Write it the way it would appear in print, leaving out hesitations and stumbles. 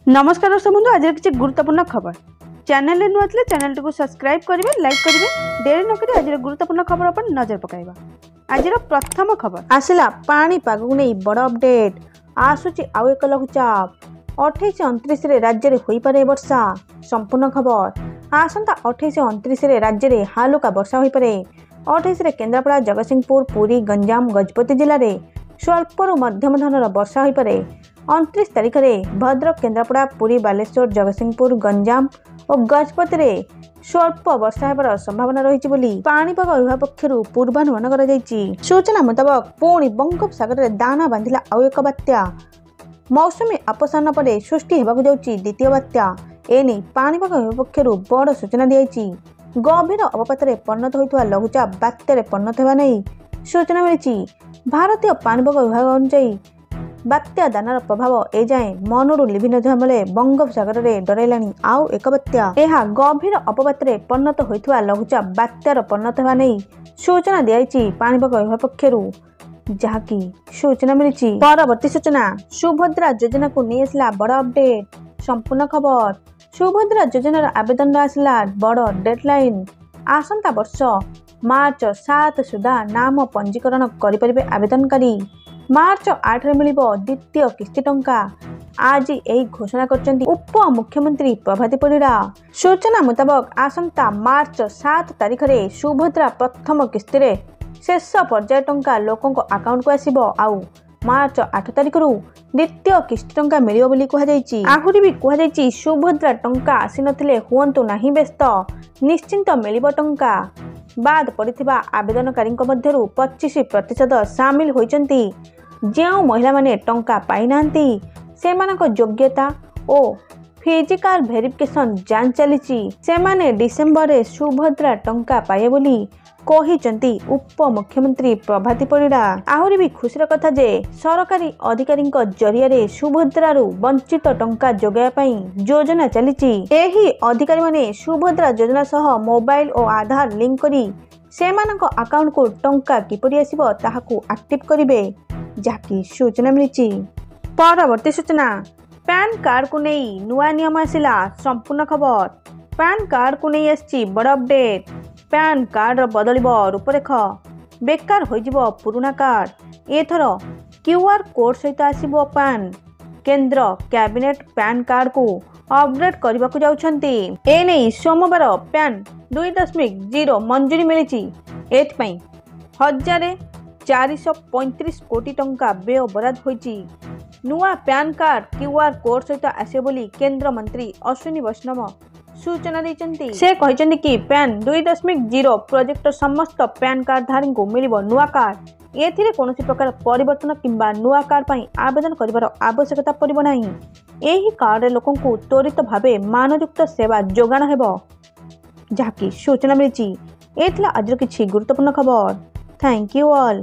नमस्कार दर्शक बंधु आज किसी गुरुत्वपूर्ण खबर चैनल नुआ थे चैनल टी सब्सक्राइब करेंगे लाइक करेंगे देरी नक आज गुरुत्वपूर्ण खबर पर नजर पकाइबा। आज प्रथम खबर आसला पाणीपाग को नहीं बड़ अपडेट आसूची आउ एक लघुचाप 28-29 राज्य में हो पारे वर्षा संपूर्ण खबर आसंता 28-29 राज्य में हालुका वर्षा हो पारे 28 केन्द्रापड़ा जगतसिंहपुर पुरी गंजाम गजपति जिले में स्वल्परू मध्यम धरन वर्षा हो पारे 29 तारीख में भद्रक केन्द्रापड़ा पुरी बालेश्वर जगतसिंहपुर गंजाम और गजपति में स्वल्प वर्षा होबार संभावना रही पाणीपाग विभाग पक्षर पूर्वानुमान कर सूचना मुताबक पुणी बंगोपसागर में दाना बांधिला आउ एक बात्या मौसुमी अपसारण पर सृष्टि होगाक जाउछि द्वितीय बात्या एने पाणीपाग विभाग पक्षर बड़ सूचना दी गभीर अवपात परिणत होता लघुचाप बात्यार परिणत होगा नहीं सूचना मिली। भारतीय पाणीपाग विभाग अनुसार बात्या दानार प्रभाव एजाए मनरू लिभि नथिबा बेले बंगोपसागर में डराइलाणी आउ एक बात्या यह गभीर अपपात परिणत होता लघुचाप बात्यार परिणत होगा नहीं सूचना दी पाणीपाग विभाग पक्षर जहाँकि सूचना मिली। परवर्ती सूचना सुभद्रा योजना को नहीं आसला बड़ अपडेट संपूर्ण खबर सुभद्रा योजनार आवेदन आसला बड़ डेडलाइन आसंता वर्ष मार्च 7 सुधा नाम पंजीकरण करें आवेदनकारी मार्च 8 रे मिलिबो द्वितीय किस्ती टंका आज यही घोषणा कर उप मुख्यमंत्री प्रभाती परिड़ा सूचना मुताबक आसंता मार्च 7 तारीख रे सुभद्रा प्रथम किस्ती रे शेष पर्याय टंका लोकों अकाउंट को आसीबो आउ मार्च 8 तारीख रु द्वितीय किस्ती टंका मिलिबो बोली कुहाଯାଇଛି। आहुरी भी कुहाଯାଇଛି सुभद्रा टंका आसी नथिले हुअंतु नाही व्यस्त निश्चिंत मिलिबो टंका बाद पड़िथिबा आवेदनकारी मध्यरु 25% सामिल होइचंती जो महिला माने टंका पाई नांती सेमानक योग्यता और फिजिकल वेरिफिकेशन जांच चली सेमाने डिसेम्बर रे सुभद्रा टंका पाए बोली कहिचंती उप मुख्यमंत्री प्रभाती परिड़ा आहुरी भी खुशीर कथा जे सरकारी अधिकारी जरिया सुभद्रारू वंचित टंका जोगाया पई योजना चली एही अधिकारी माने सुभद्रा योजना सह मोबाइल और आधार लिंक करी सेमानक अकाउंट को टंका किपरि आसीबो ताहाकू एक्टिव करिवे जहाँकि सूचना मिली। परवर्ती सूचना पैन कार्ड को नहीं नुआ नियम आसला संपूर्ण खबर पैन कार्ड को नहीं आसी बड़ अपडेट पैन कार्ड बदल रूपरेख बेकार हो पुराना कार्ड एथर क्यूआर कोड सहित आसो पैन केंद्र कैबिनेट पैन कार्ड को अपडेट करने को जाउछंती एने सोमवार पैन 2.0 मंजूरी मिली 1435 कोटी टंका व्यय बराद होइछि नुआ पैन कार्ड क्यूआर कोड सहित आसे बोली केंद्र मंत्री अश्विनी वैष्णव सूचना देइचंती से कहिचंती कि पैन 2.0 प्रोजेक्ट समस्त पैन कार्ड धारी को मिलिबो नुआ कार्ड एथिरे कोनोसी प्रकार परिवर्तन किंबा नुआ कार्ड पई आवेदन करिवार आवश्यकता पड़िबो नाही एही कार्ड रे लोकन को त्वरित भाबे मानयुक्त सेवा जोगाण हेबो जहाँकि सूचना मिली। एथिला आज किछि गुरुत्वपूर्ण खबर थैंक यू ऑल।